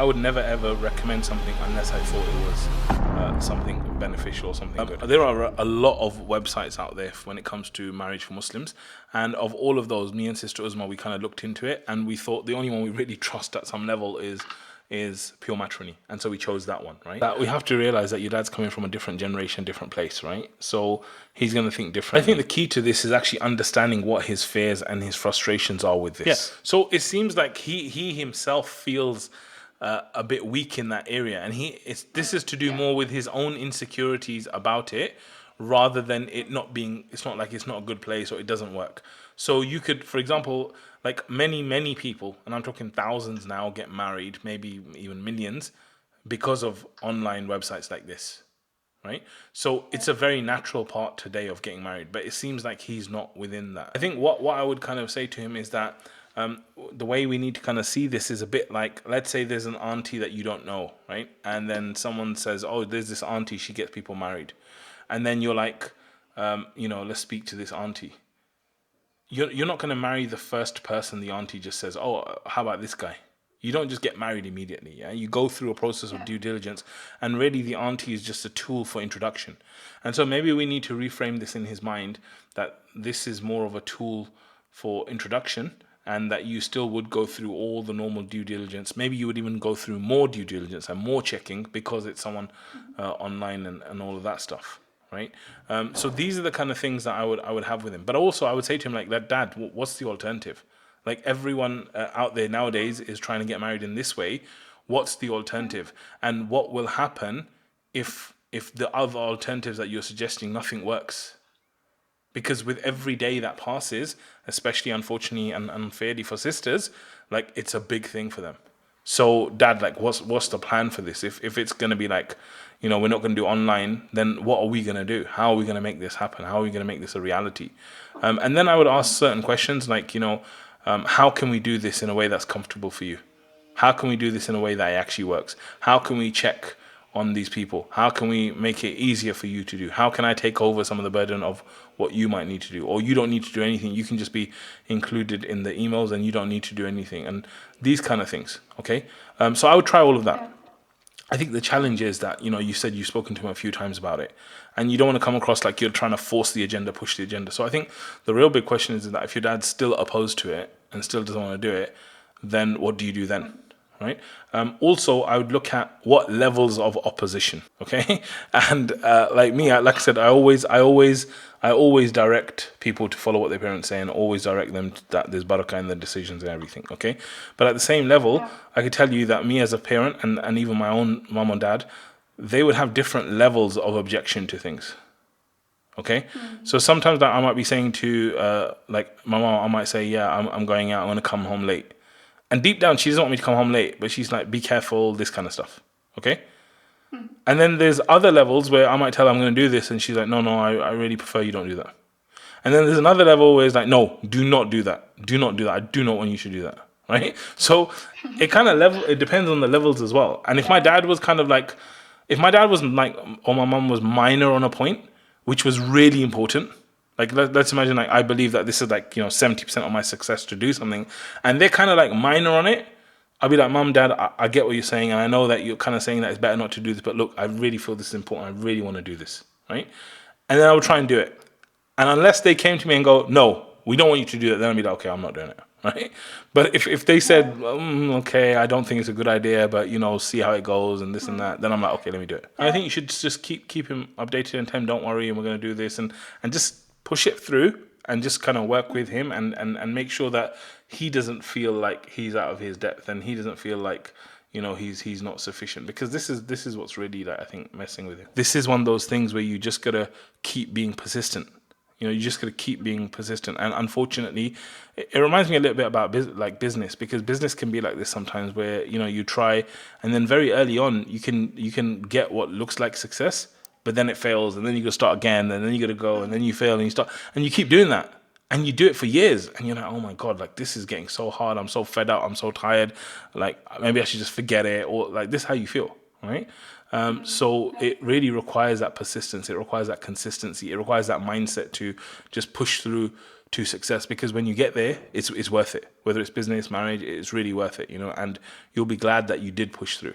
I would never ever recommend something unless I thought it was something beneficial or something good. There are a lot of websites out there when it comes to marriage for Muslims, and of all of those, me and Sister Uzma, we kind of looked into it, and we thought the only one we really trust at some level is Pure Matrimony, and so we chose that one, right? That we have to realize that your dad's coming from a different generation, different place, right? So he's going to think differently. I think the key to this is actually understanding what his fears and his frustrations are with this. Yeah. So it seems like he himself feels a bit weak in that area, and this is to do more with his own insecurities about it, rather than it not being. It's not like it's not a good place or it doesn't work. So you could, for example, like many people, and I'm talking thousands now, get married, maybe even millions, because of online websites like this, right? So it's a very natural part today of getting married, but it seems like he's not within that. I think what I would kind of say to him is that the way we need to kind of see this is a bit like, let's say there's an auntie that you don't know, right? And then someone says, oh, there's this auntie, she gets people married. And then you're like, let's speak to this auntie. You're not going to marry the first person the auntie just says, oh, how about this guy? You don't just get married immediately. Yeah, you go through a process of due diligence, and really the auntie is just a tool for introduction. And so maybe we need to reframe this in his mind, that this is more of a tool for introduction, and that you still would go through all the normal due diligence. Maybe you would even go through more due diligence and more checking because it's someone online and all of that stuff. Right. So these are the kind of things that I would have with him. But also I would say to him, like, that, Dad, what's the alternative? Like, everyone out there nowadays is trying to get married in this way. What's the alternative? And what will happen if the other alternatives that you're suggesting, nothing works? Because with every day that passes, especially unfortunately and unfairly for sisters, like, it's a big thing for them. So, Dad, like, what's the plan for this? If it's going to be like, we're not going to do online, then what are we going to do? How are we going to make this happen? How are we going to make this a reality? And then I would ask certain questions like, how can we do this in a way that's comfortable for you? How can we do this in a way that actually works? How can we check on these people? How can we make it easier for you to do? How can I take over some of the burden of what you might need to do? Or you don't need to do anything. You can just be included in the emails and you don't need to do anything. And these kind of things, okay? So I would try all of that. Yeah. I think the challenge is that, you said you've spoken to him a few times about it, and you don't want to come across like you're trying to force the agenda, push the agenda. So I think the real big question is that if your dad's still opposed to it and still doesn't want to do it, then what do you do then? Right. Also, I would look at what levels of opposition. Okay. And like me, like I said, I always direct people to follow what their parents say, and always direct them that there's barakah in their decisions and everything. Okay. But at the same level, I could tell you that me as a parent and even my own mom and dad, they would have different levels of objection to things. Okay. So sometimes that I might be saying to like my mom, I might say, yeah, I'm going out. I'm going to come home late. And deep down, she doesn't want me to come home late, but she's like, be careful, this kind of stuff. Okay? And then there's other levels where I might tell her I'm going to do this, and she's like, no, I really prefer you don't do that. And then there's another level where it's like, no, do not do that. Do not do that. I do not want you to do that. Right? So it depends on the levels as well. And if my dad was or my mum was minor on a point, which was really important, like, let's imagine, like, I believe that this is like, 70% of my success to do something, and they're kind of like minor on it, I'll be like, Mum, Dad, I get what you're saying, and I know that you're kind of saying that it's better not to do this, but look, I really feel this is important. I really want to do this, right? And then I would try and do it. And unless they came to me and go, no, we don't want you to do that, then I'll be like, okay, I'm not doing it, right? But if they said, okay, I don't think it's a good idea, but, see how it goes and this and that, then I'm like, okay, let me do it. And I think you should just keep him updated and tell him, don't worry, and we're going to do this, and just push it through and just kind of work with him and make sure that he doesn't feel like he's out of his depth, and he doesn't feel like, he's not sufficient, because this is what's really, like, I think, messing with him. This is one of those things where you just got to keep being persistent. You just got to keep being persistent. And unfortunately, it reminds me a little bit about business, because business can be like this sometimes, where, you try, and then very early on, you can get what looks like success, but then it fails, and then you got to start again, and then you got to go, and then you fail, and you start, and you keep doing that, and you do it for years, and you're like, oh my God, like, this is getting so hard, I'm so fed up, I'm so tired, like, maybe I should just forget it, or like, this is how you feel, right? So it really requires that persistence, it requires that consistency, it requires that mindset to just push through to success, because when you get there, it's worth it. Whether it's business, marriage, it's really worth it, you know, and you'll be glad that you did push through.